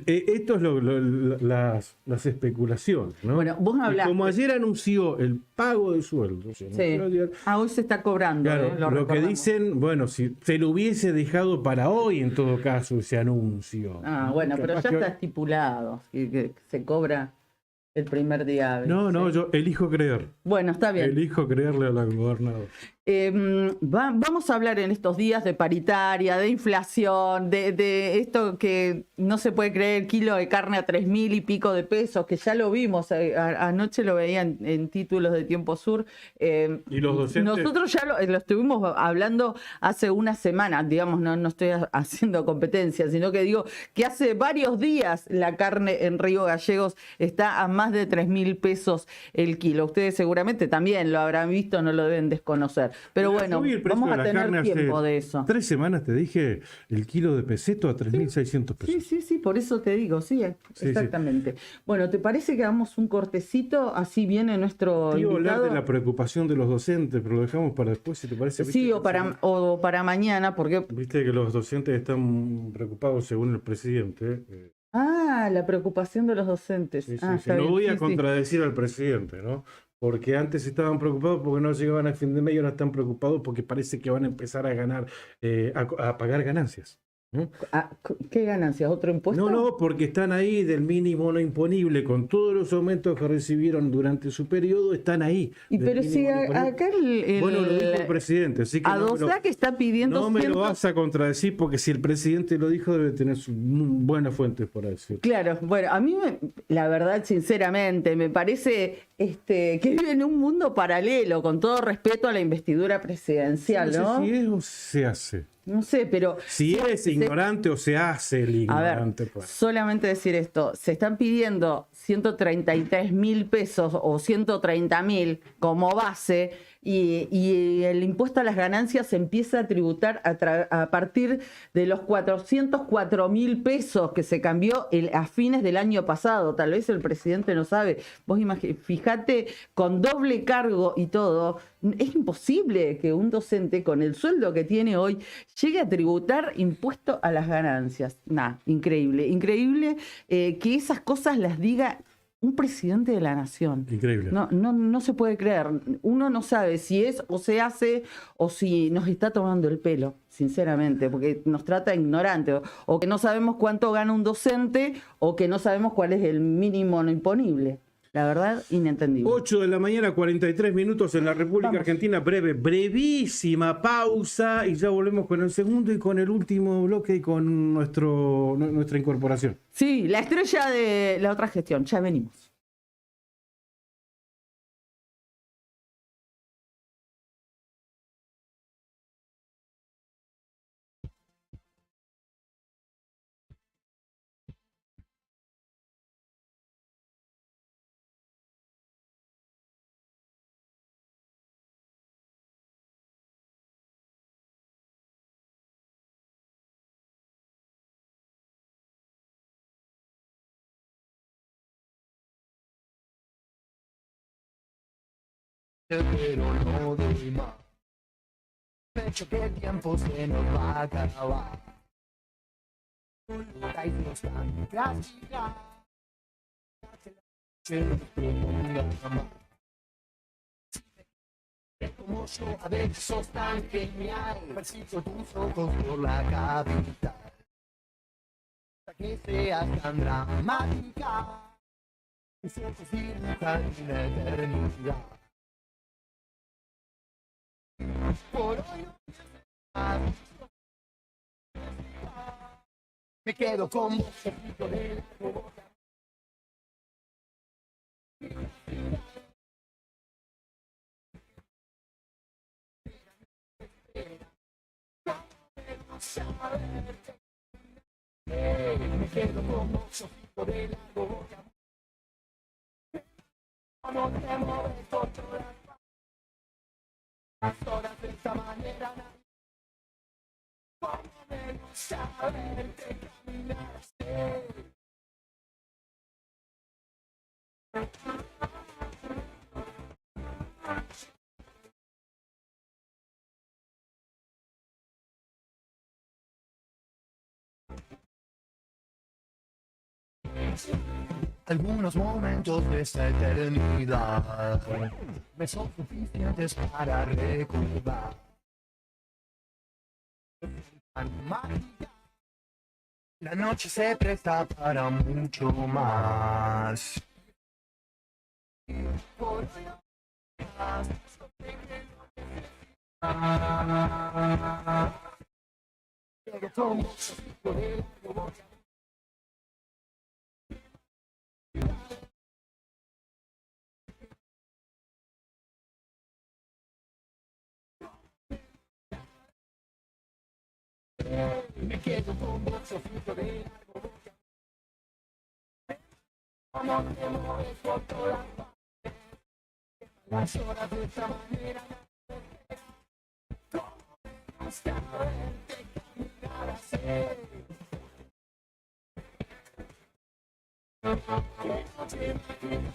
Esto es las especulaciones, ¿no? Bueno, vos hablaste. Como ayer anunció el pago de sueldos. Hoy se está cobrando. Claro, lo que dicen, bueno, si se lo hubiese dejado para hoy, en todo caso, ese anuncio. Bueno, pero ya está estipulado que se cobra el primer día. No, yo elijo creer. Bueno, está bien. Elijo creerle a la gobernadora. Vamos a hablar en estos días de paritaria, de inflación, de esto que no se puede creer, el kilo de carne a 3.000 y pico de pesos, que ya lo vimos, anoche lo veían en títulos de Tiempo Sur. ¿Y los docentes? Nosotros ya lo estuvimos hablando hace una semana, digamos, no estoy haciendo competencia, sino que digo que hace varios días la carne en Río Gallegos está a más de 3.000 pesos el kilo. Ustedes seguramente también lo habrán visto, no lo deben desconocer. Pero bueno, vamos a tener tiempo de eso. 3 semanas te dije el kilo de peseto a 3.600 pesos. Sí, por eso te digo, exactamente. Bueno, ¿te parece que hagamos un cortecito? Así viene nuestro Te iba a invitado. hablar de la preocupación de los docentes, pero lo dejamos para después, si te parece. Sí, o para mañana, porque... Viste que los docentes están preocupados según el presidente. La preocupación de los docentes. No voy a contradecir al presidente, ¿no? Porque antes estaban preocupados porque no llegaban a fin de mes y ahora están preocupados porque parece que van a empezar a ganar, a pagar ganancias. ¿no? ¿Qué ganancias? ¿Otro impuesto? No, porque están ahí del mínimo no imponible, con todos los aumentos que recibieron durante su periodo, están ahí. Pero si acá Bueno, lo dijo el presidente, así que Adosá que está pidiendo no me lo vas a contradecir, porque si el presidente lo dijo, debe tener buenas fuentes para decir. Claro, bueno, a mí la verdad, sinceramente, me parece que vive en un mundo paralelo, con todo respeto a la investidura presidencial, ¿no? No sé si es o se hace. No sé, pero... Si es ignorante o se hace el ignorante. A ver, solamente decir esto, se están pidiendo 133.000 pesos o 130.000 como base y el impuesto a las ganancias se empieza a tributar a partir de los 404.000 pesos que se cambió a fines del año pasado. Tal vez el presidente no sabe. Vos fíjate, con doble cargo y todo, es imposible que un docente con el sueldo que tiene hoy llegue a tributar impuesto a las ganancias. Increíble, increíble que esas cosas las diga un presidente de la nación. Increíble. No se puede creer. Uno no sabe si es o se hace o si nos está tomando el pelo, sinceramente, porque nos trata ignorante o que no sabemos cuánto gana un docente o que no sabemos cuál es el mínimo no imponible. La verdad, inentendible. 8 de la mañana, 43 minutos en la República Argentina. Brevísima pausa y ya volvemos con el segundo y con el último bloque y con nuestra incorporación. Sí, la estrella de la otra gestión. Ya venimos. Pero no doy más. Pecho que el tiempo se nos va a acabar. Hay Dios tan gracia. Como yo a veces sos tan genial. Persigo tus ojos por la capital. Hasta que seas tan dramática. Y siempre dibujan una eternidad. Por hoy me quedo con vos, poquito de la boca. Me quedo con vos, poquito de la boca. No te mueves por todas las horas de esta manera. Como me gusta verte caminar así. Algunos momentos de esta eternidad me son suficientes para recordar. La noche se presta para mucho más. Por hoy me quedo con vos, sofrito de la boca. No te mueves por todas partes. Las horas de esta manera. Como me gusta verte caminar así. Que no te imaginas.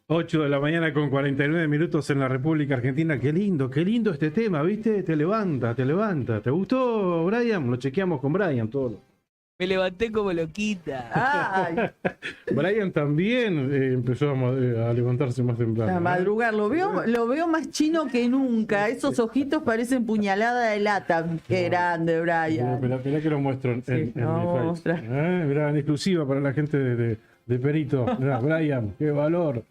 8 de la mañana con 49 minutos en la República Argentina. Qué lindo este tema, ¿viste? Te levanta. ¿Te gustó, Brian? Lo chequeamos con Brian todo. Me levanté como loquita. Ay, Brian también empezó a levantarse más temprano. a madrugar. Lo veo más chino que nunca. Esos ojitos parecen puñalada de lata. Qué grande, Brian. Esperá que lo muestro en Sí, mi vamos a Face. mostrar. Mirá, en exclusiva para la gente de Perito. Mirá, Brian, qué valor.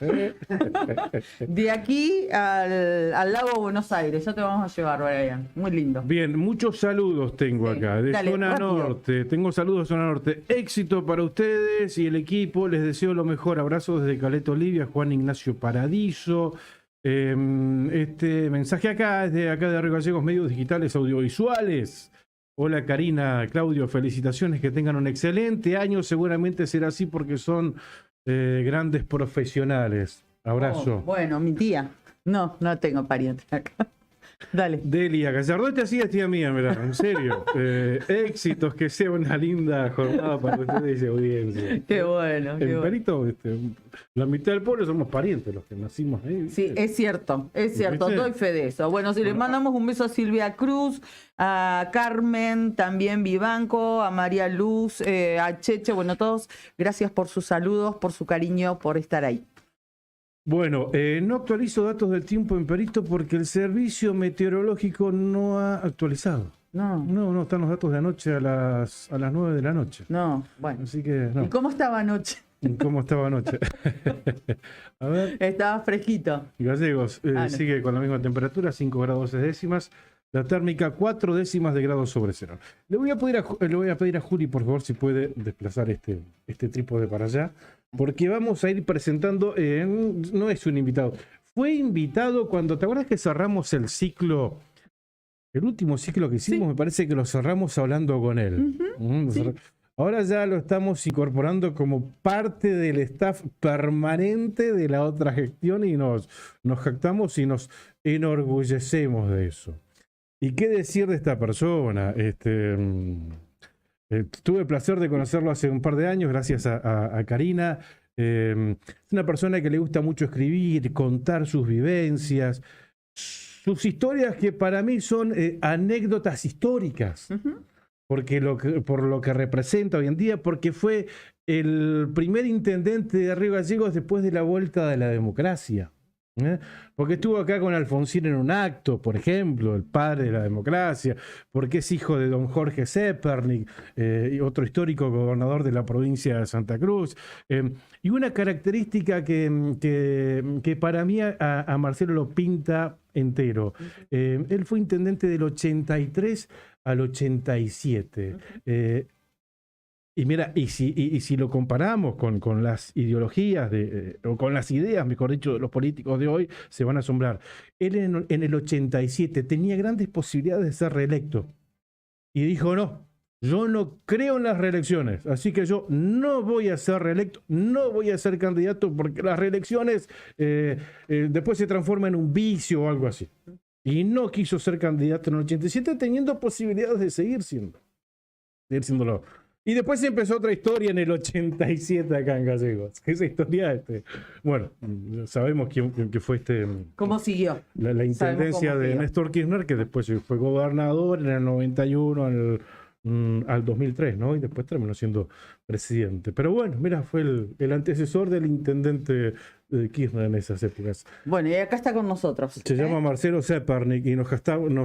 De aquí al lago Buenos Aires. Ya te vamos a llevar, Brian. Muy lindo. Bien, muchos saludos tengo Sí, acá, de dale, Zona rápido. Norte. Tengo saludos de Zona Norte. Éxito para ustedes y el equipo. Les deseo lo mejor. Abrazos desde Caleta Olivia, Juan Ignacio Paradiso. Este mensaje acá es de Río Gallegos, medios digitales audiovisuales. Hola Karina, Claudio, felicitaciones, que tengan un excelente año. Seguramente será así porque son grandes profesionales. Abrazo. Oh, bueno, mi tía. No tengo pariente acá. Dale. Delia Gallardo, te hacía tía mía, mirá, en serio. Éxitos, que sea una linda jornada para ustedes y audiencia. Qué bueno. Qué En bueno. Perito, la mitad del pueblo somos parientes, los que nacimos ahí. Sí, ¿viste? es cierto, ¿Viste? doy fe de eso. Bueno, si les mandamos un beso a Silvia Cruz, a Carmen, también Vivanco, a María Luz, a Cheche, bueno, todos, gracias por sus saludos, por su cariño, por estar ahí. Bueno, no actualizo datos del tiempo en Perito porque el servicio meteorológico no ha actualizado. No, están los datos de anoche a las 9 de la noche. No, bueno. Así que no. ¿Y cómo estaba anoche? ¿Cómo estaba anoche? A ver. Estaba fresquito. Gallegos No. sigue con la misma temperatura, 5 grados 12 décimas. La térmica 4 décimas de grado sobre cero. Le voy a pedir a Juli, por favor, si puede desplazar este trípode para allá, porque vamos a ir presentando, no es un invitado, fue invitado cuando, ¿te acuerdas que cerramos el ciclo? El último ciclo que hicimos, me parece que lo cerramos hablando con él. Ahora ya lo estamos incorporando como parte del staff permanente de la otra gestión y nos jactamos y nos enorgullecemos de eso. ¿Y qué decir de esta persona? Tuve el placer de conocerlo hace un par de años, gracias a Karina. Es una persona que le gusta mucho escribir, contar sus vivencias, sus historias que para mí son anécdotas históricas. Porque por lo que representa hoy en día, porque fue el primer intendente de Río Gallegos después de la vuelta de la democracia. Porque estuvo acá con Alfonsín en un acto, por ejemplo, el padre de la democracia, porque es hijo de don Jorge Zepernik, y otro histórico gobernador de la provincia de Santa Cruz. Y una característica que para mí a Marcelo lo pinta entero. Él fue intendente del 83 al 87. Y mira, y si lo comparamos con las ideologías, o con las ideas, mejor dicho, de los políticos de hoy, se van a asombrar. Él en el 87 tenía grandes posibilidades de ser reelecto. Y dijo, no, yo no creo en las reelecciones, así que yo no voy a ser reelecto, no voy a ser candidato, porque las reelecciones después se transforman en un vicio o algo así. Y no quiso ser candidato en el 87, teniendo posibilidades de seguir siéndolo. Y después empezó otra historia en el 87 acá en Gallegos. Esa historia, bueno, sabemos quién fue ¿Cómo siguió? la intendencia de Néstor Kirchner, que después fue gobernador en el 91 al 2003, ¿no? Y después terminó siendo presidente. Pero bueno, mira, fue el antecesor del intendente Kirchner en esas épocas. Bueno, y acá está con nosotros. Se llama Marcelo Zepernik y nos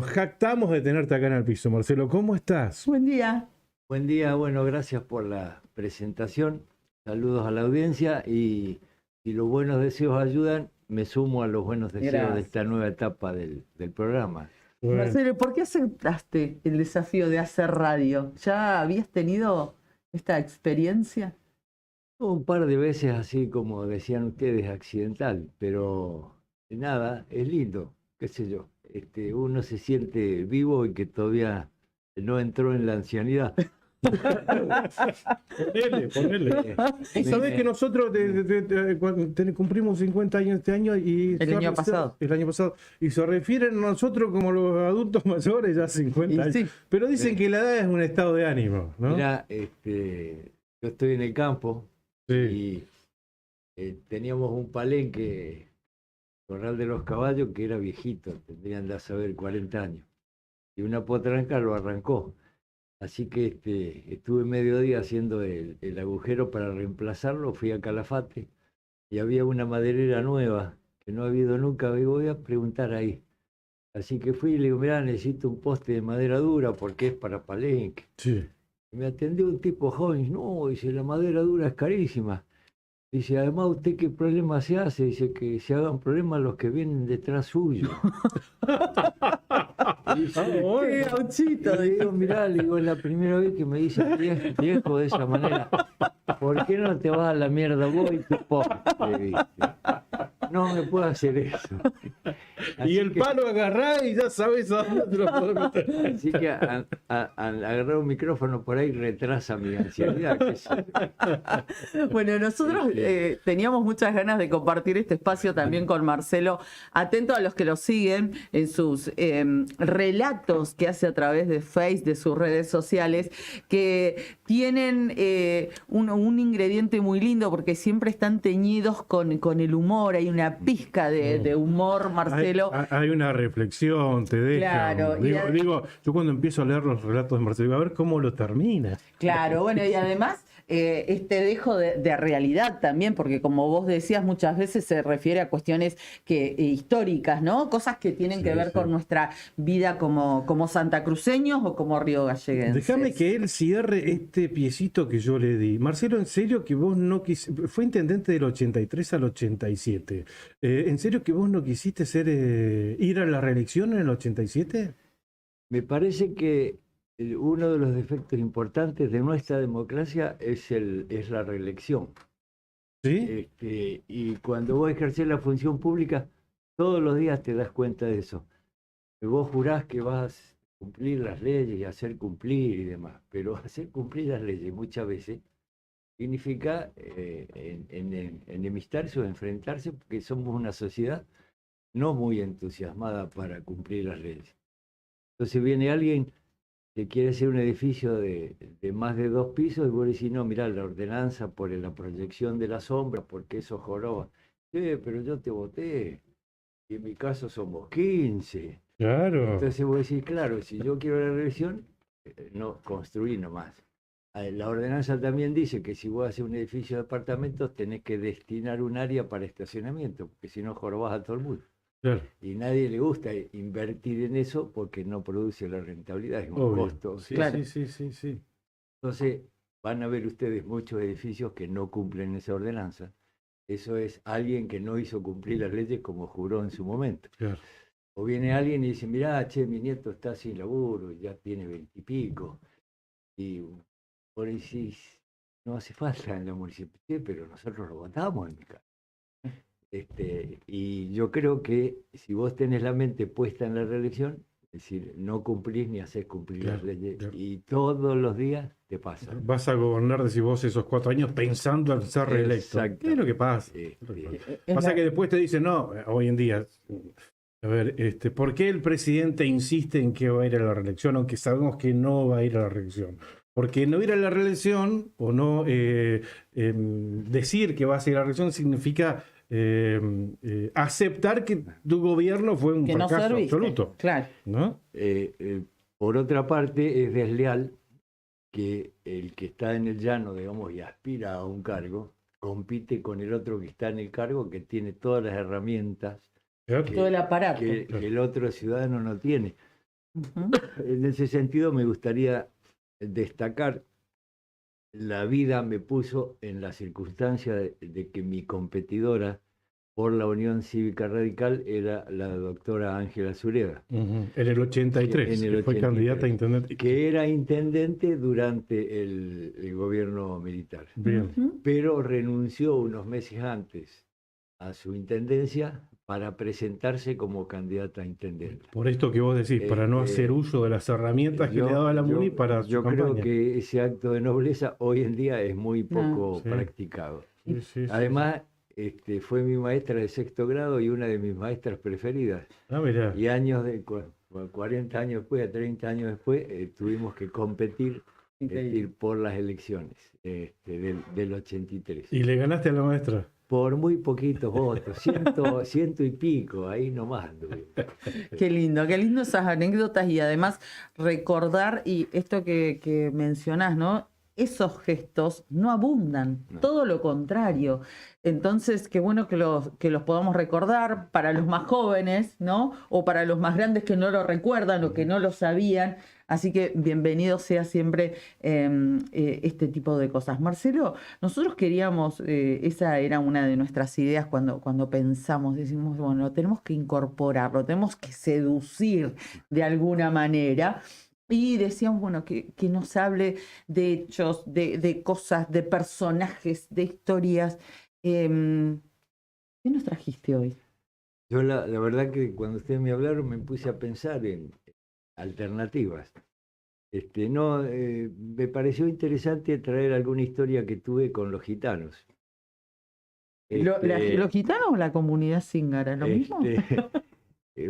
jactamos de tenerte acá en el piso. Marcelo, ¿cómo estás? Buen día. Buen día, bueno, gracias por la presentación. Saludos a la audiencia y si los buenos deseos ayudan, me sumo a los buenos deseos de esta nueva etapa del programa. Bueno. Marcelo, ¿por qué aceptaste el desafío de hacer radio? ¿Ya habías tenido esta experiencia? Un par de veces, así como decían ustedes, accidental, pero nada, es lindo, qué sé yo. Uno se siente vivo y que todavía no entró en la ancianidad. Ponele. Sabés que nosotros cumplimos 50 años este año y el año pasado, y se refieren a nosotros como los adultos mayores ya 50 años. Sí. Pero dicen que la edad es un estado de ánimo, ¿no? Mira, yo estoy en el campo y teníamos un palenque, Corral de los Caballos, que era viejito, tendrían de saber 40 años. Y una potranca lo arrancó. Así que estuve mediodía haciendo el agujero para reemplazarlo, fui a Calafate y había una maderera nueva que no ha habido nunca, y voy a preguntar ahí. Así que fui y le digo, mirá, necesito un poste de madera dura porque es para palenque. Sí. Y me atendió un tipo joven, no, dice, la madera dura es carísima. Dice, además, ¿usted qué problema se hace? Dice, que se hagan problemas los que vienen detrás suyo. ¡Qué gauchito! Le digo, mirá, le digo, es la primera vez que me dice viejo de esa manera. ¿Por qué no te vas a la mierda vos y tu pobre? No me puedo hacer eso. Así y el palo agarrá y ya sabes a dónde te lo puedo meter. Así que al agarrar un micrófono por ahí retrasa mi ansiedad. Bueno, nosotros teníamos muchas ganas de compartir este espacio también con Marcelo. Atento a los que lo siguen en sus relatos que hace a través de Facebook, de sus redes sociales, que tienen un ingrediente muy lindo porque siempre están teñidos con el humor. Hay una pizca de humor, Marcelo. Hay una reflexión, te deja. Claro. Digo, yo cuando empiezo a leer los relatos de Marcelo, a ver cómo lo termina. Claro, bueno, y además este dejo de realidad también, porque como vos decías, muchas veces se refiere a cuestiones históricas, ¿no? Cosas que tienen que ver con nuestra vida como santacruceños o como riogalleguenses. Déjame que él cierre este piecito que yo le di. Marcelo, ¿en serio que vos no quisiste? Fue intendente del 83 al 87. ¿En serio que vos no quisiste ir a la reelección en el 87? Me parece que uno de los defectos importantes de nuestra democracia es la reelección. ¿Sí? Y cuando vos ejercés la función pública, todos los días te das cuenta de eso. Vos jurás que vas a cumplir las leyes y hacer cumplir y demás, pero hacer cumplir las leyes muchas veces significa enemistarse o enfrentarse, porque somos una sociedad no muy entusiasmada para cumplir las leyes. Entonces viene alguien que quiere hacer un edificio de más de 2 pisos y vos decís, no, mirá, la ordenanza por la proyección de la sombra, porque eso joroba. Sí, pero yo te voté, y en mi caso somos 15. Claro. Entonces vos decís, claro, si yo quiero la reelección, no construí nomás. La ordenanza también dice que si vos haces un edificio de apartamentos tenés que destinar un área para estacionamiento, porque si no jorobás a todo el mundo. Claro. Y nadie le gusta invertir en eso porque no produce la rentabilidad, es un costo. Sí, claro. Sí. Entonces van a ver ustedes muchos edificios que no cumplen esa ordenanza. Eso es alguien que no hizo cumplir las leyes como juró en su momento. Claro. O viene alguien y dice, mirá, che, mi nieto está sin laburo, ya tiene 20 y pico. Y por ahí decís, no hace falta en la municipalidad, pero nosotros lo votamos en mi casa. Y yo creo que si vos tenés la mente puesta en la reelección, es decir, no cumplís ni hacés cumplir las leyes, y todos los días te pasa. Vas a gobernar, decís vos, esos 4 años pensando en ser reelecto. ¿Qué es lo que pasa? Pasa que después te dicen, no, hoy en día A ver, ¿por qué el presidente insiste en que va a ir a la reelección, aunque sabemos que no va a ir a la reelección? Porque no ir a la reelección o no decir que vas a ir a la reelección significa aceptar que tu gobierno fue un Que no fracaso serviste, absoluto. claro. ¿No? Por otra parte, es desleal que el que está en el llano, digamos, y aspira a un cargo, compite con el otro que está en el cargo, que tiene todas las herramientas Todo el aparato. que el otro ciudadano no tiene. En ese sentido, me gustaría destacar, la vida me puso en la circunstancia de que mi competidora por la Unión Cívica Radical era la doctora Ángela Zureda. En el 83, En el que fue 83, candidata a intendente. que era intendente durante el gobierno militar. Bien. Pero renunció unos meses antes a su intendencia para presentarse como candidata a intendente. Por esto que vos decís, para no hacer uso de las herramientas que le daba la MUNI para su Yo campaña. creo que ese acto de nobleza hoy en día es muy poco Sí. practicado. Sí, sí, sí. Además, fue mi maestra de sexto grado y una de mis maestras preferidas. Ah, mirá. Y 40 años después, 30 años después, tuvimos que competir por las elecciones del 83. ¿Y le ganaste a la maestra? Por muy poquitos votos, ciento y pico, ahí nomás anduve. Qué lindo esas anécdotas y además recordar, y esto que mencionás, ¿no? Esos gestos no abundan, todo lo contrario. Entonces, qué bueno que los podamos recordar para los más jóvenes, ¿no? O para los más grandes que no lo recuerdan o que no lo sabían. Así que bienvenido sea siempre este tipo de cosas. Marcelo, nosotros queríamos, esa era una de nuestras ideas cuando pensamos, decimos, bueno, lo tenemos que incorporar, lo tenemos que seducir de alguna manera. Y decíamos, bueno, que nos hable de hechos, de cosas, de personajes, de historias. ¿Qué nos trajiste hoy? Yo la verdad que cuando ustedes me hablaron me puse a pensar en alternativas. Me pareció interesante traer alguna historia que tuve con los gitanos. ¿Los gitanos o la comunidad zíngara? ¿Lo mismo?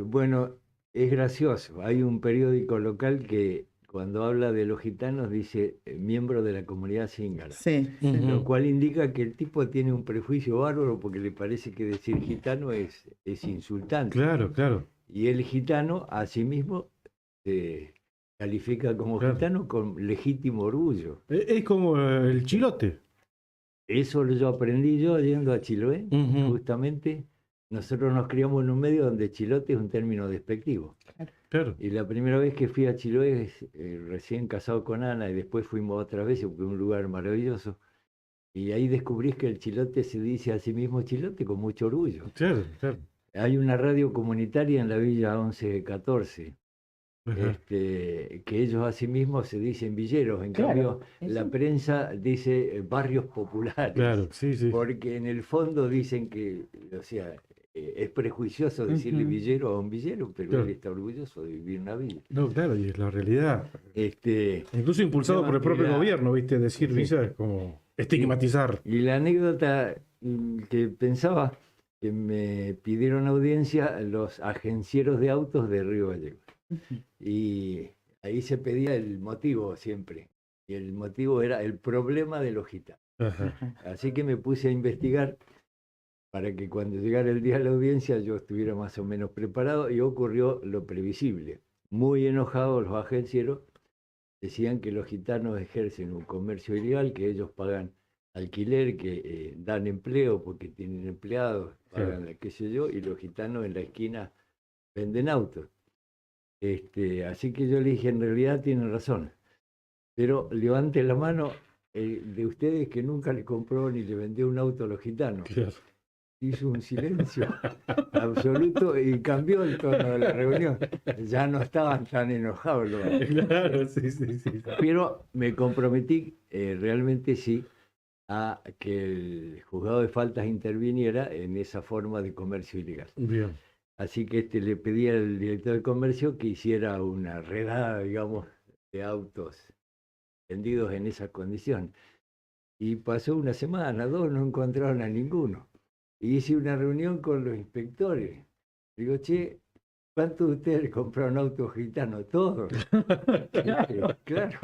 Bueno, es gracioso. Hay un periódico local que cuando habla de los gitanos dice miembro de la comunidad zíngara. Sí. Lo cual indica que el tipo tiene un prejuicio bárbaro porque le parece que decir gitano es insultante. Claro, claro. Y el gitano a sí mismo se califica como gitano con legítimo orgullo. Es como el chilote. Eso yo aprendí yendo a Chiloé, justamente. Nosotros nos criamos en un medio donde chilote es un término despectivo. Claro. Y la primera vez que fui a Chiloé, recién casado con Ana, y después fuimos otra vez, fue un lugar maravilloso. Y ahí descubrís que el chilote se dice a sí mismo chilote con mucho orgullo. Claro, claro. Hay una radio comunitaria en la Villa 1114, que ellos a sí mismos se dicen villeros. En cambio, la prensa dice barrios populares. Claro, sí, sí. Porque en el fondo dicen que, o sea, es prejuicioso decirle villero a un villero, pero él está orgulloso de vivir en una villa. No, claro, y es la realidad. Incluso impulsado por el propio gobierno, ¿viste? Decir villa es como estigmatizar. Y la anécdota que pensaba, que me pidieron audiencia los agencieros de autos de Río Gallegos. Y ahí se pedía el motivo siempre. Y el motivo era el problema de los gitanos. Así que me puse a investigar para que cuando llegara el día de la audiencia yo estuviera más o menos preparado, y ocurrió lo previsible. Muy enojados los agencieros, decían que los gitanos ejercen un comercio ilegal, que ellos pagan alquiler, que dan empleo porque tienen empleados, pagan qué sé yo, y los gitanos en la esquina venden autos. Así que yo le dije, en realidad tienen razón, pero levante la mano de ustedes que nunca le compró ni le vendió un auto a los gitanos. Claro. Hizo un silencio absoluto y cambió el tono de la reunión. Ya no estaban tan enojados. Claro, sí, sí, sí. Pero me comprometí, realmente sí, a que el juzgado de faltas interviniera en esa forma de comercio ilegal. Bien. Así que le pedí al director de comercio que hiciera una redada, digamos, de autos vendidos en esa condición. Y pasó una semana, 2, no encontraron a ninguno. Y hice una reunión con los inspectores. Digo, che, ¿cuántos de ustedes compraron auto gitano? Todos. Claro.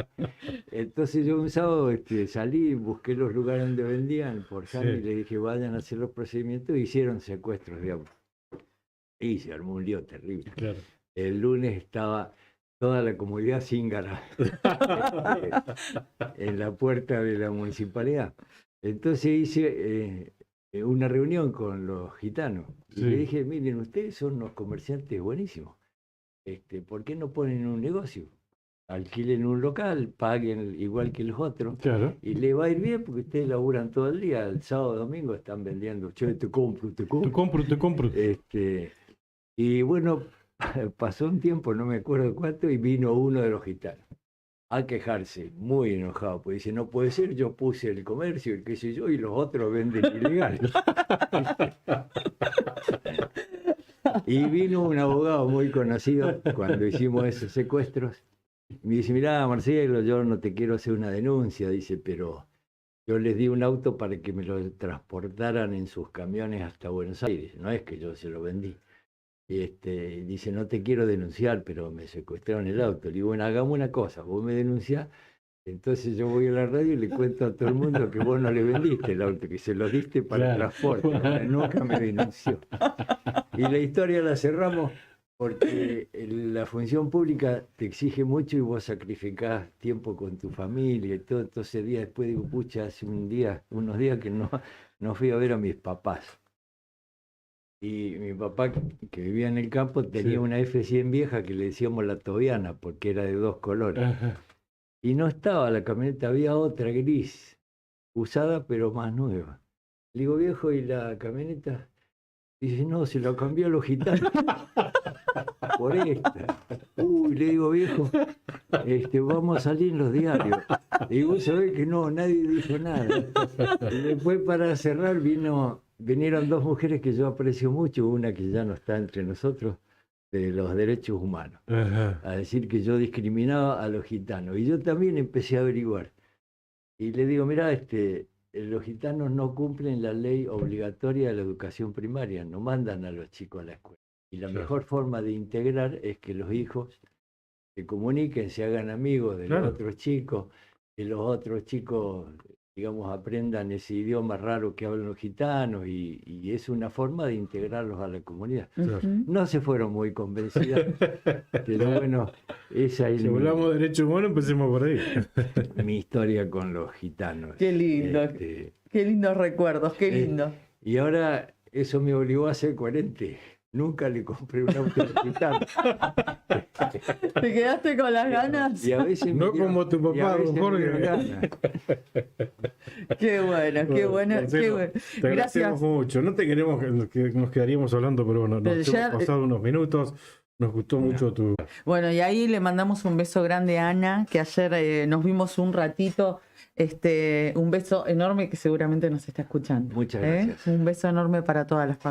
Entonces yo un sábado salí, busqué los lugares donde vendían por San y le dije, vayan a hacer los procedimientos, y hicieron secuestros de autos. Y se armó un lío terrible. Claro. El lunes estaba toda la comunidad cíngara en la puerta de la municipalidad. Entonces hice una reunión con los gitanos y le dije, miren, ustedes son unos comerciantes buenísimos. ¿Por qué no ponen un negocio? Alquilen un local, paguen igual que los otros, y le va a ir bien porque ustedes laburan todo el día. El sábado, domingo están vendiendo, che, te compro. Te compro. Y bueno, pasó un tiempo, no me acuerdo cuánto, y vino uno de los gitanos a quejarse, muy enojado, porque dice, no puede ser, yo puse el comercio, y qué sé yo, y los otros venden ilegal. Y vino un abogado muy conocido cuando hicimos esos secuestros, y me dice, mirá, Marcelo, yo no te quiero hacer una denuncia, dice, pero yo les di un auto para que me lo transportaran en sus camiones hasta Buenos Aires, no es que yo se lo vendí. Dice, no te quiero denunciar, pero me secuestraron el auto. Le digo, bueno, hagamos una cosa, vos me denunciás, entonces yo voy a la radio y le cuento a todo el mundo que vos no le vendiste el auto, que se lo diste para el transporte. Nunca me denunció. Y la historia la cerramos porque la función pública te exige mucho y vos sacrificás tiempo con tu familia y todo. Entonces días después digo, pucha, hace unos días que no fui a ver a mis papás. Y mi papá, que vivía en el campo, tenía una F100 vieja que le decíamos la tobiana, porque era de 2 colores. Ajá. Y no estaba la camioneta, había otra gris, usada pero más nueva. Le digo, viejo, ¿y la camioneta? Dice, no, se la cambió a los gitanos. Por esta. Uy, le digo, viejo, vamos a salir en los diarios. Y vos sabés que no, nadie dijo nada. Y después, para cerrar, vinieron 2 mujeres que yo aprecio mucho, una que ya no está entre nosotros, de los derechos humanos, a decir que yo discriminaba a los gitanos. Y yo también empecé a averiguar. Y le digo, mirá, los gitanos no cumplen la ley obligatoria de la educación primaria, no mandan a los chicos a la escuela. Y la mejor forma de integrar es que los hijos se comuniquen, se hagan amigos de los otros chicos, que los otros chicos, digamos, aprendan ese idioma raro que hablan los gitanos, y es una forma de integrarlos a la comunidad. No se fueron muy convencidas, pero bueno, esa es... Si hablamos de derechos humanos, empecemos por ahí. Mi historia con los gitanos. Qué lindo, qué lindos recuerdos, qué lindo. Y ahora eso me obligó a ser coherente. Nunca le compré un auto gitano. ¿Te quedaste con las ganas? Y a veces no como tu papá, don Jorge. Qué bueno, qué bueno. Marcelo, te agradecemos mucho. No te queremos que nos quedaríamos hablando, pero bueno, nos hemos pasado unos minutos. Nos gustó mucho tu... Bueno, y ahí le mandamos un beso grande a Ana, que ayer nos vimos un ratito. Un beso enorme, que seguramente nos está escuchando. Muchas gracias. Un beso enorme para todas las familias.